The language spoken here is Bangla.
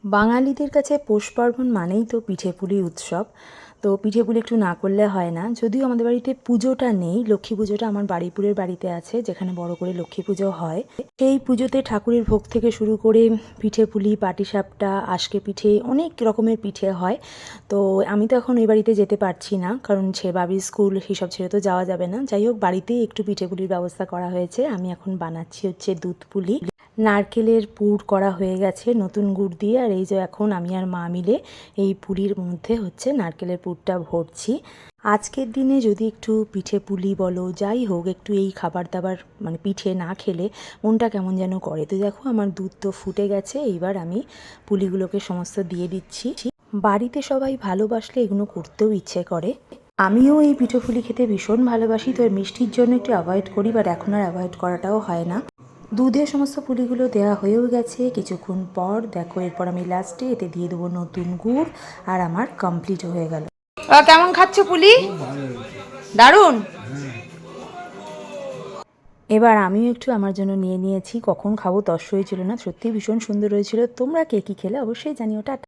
বাঙালিদের কাছে পৌষ পার্বণ মানেই তো পিঠেপুলি উৎসব। তো পিঠেপুলি একটু না করলে হয় না। যদিও আমাদের বাড়িতে পুজোটা নেই, লক্ষ্মী পুজোটা আমার বারুইপুরের বাড়িতে আছে, যেখানে বড় করে লক্ষ্মী পুজো হয়। সেই পুজোতে ঠাকুরের ভোগ থেকে শুরু করে পিঠেপুলি, পাটিসাপটা, আজকে পিঠে, অনেক রকমের পিঠে হয়। তো আমি তো এখন ওই বাড়িতে যেতে পারছি না, কারণ বাবির স্কুল সেসব ছেড়ে তো যাওয়া যাবে না। যাই হোক, বাড়িতেই একটু পিঠেপুলির ব্যবস্থা করা হয়েছে। আমি এখন বানাচ্ছি হচ্ছে দুধ পুলি। নারকেলের পুর করা হয়ে গেছে নতুন গুড় দিয়ে, আর এই যে এখন আমি আর মা মিলে এই পুলির মধ্যে হচ্ছে নারকেলের পুরটা ভরছি। আজকের দিনে যদি একটু পিঠে পুলি বলো যাই হোক, একটু এই খাবার দাবার মানে পিঠে না খেলে মনটা কেমন যেন করে। তো দেখো আমার দুধ তো ফুটে গেছে, এইবার আমি পুলিগুলোকে সমস্ত দিয়ে দিচ্ছি। বাড়িতে সবাই ভালোবাসলে এগুলো করতেও ইচ্ছে করে। আমিও এই পিঠে পুলি খেতে ভীষণ ভালোবাসি, তো মিষ্টির জন্য একটু অ্যাভয়েড করি, বাট এখন আর অ্যাভয়েড করাটাও হয় না। দুধে সমস্ত পুলিগুলো দেওয়া হয়েও গেছে। কিছুক্ষণ পর দেখো, এরপর আমি লাস্টে এতে দিয়ে দেবো নতুন গুড়, আর আমার কমপ্লিট হয়ে গেল। কেমন খাচ্ছ পুলি? দারুণ। এবার আমিও একটু আমার জন্য নিয়ে নিয়েছি, কখন খাবো তস হয়েছিল না, সত্যিই ভীষণ সুন্দর হয়েছিল। তোমরা কে কী খেলে অবশ্যই জানিও। টাটা।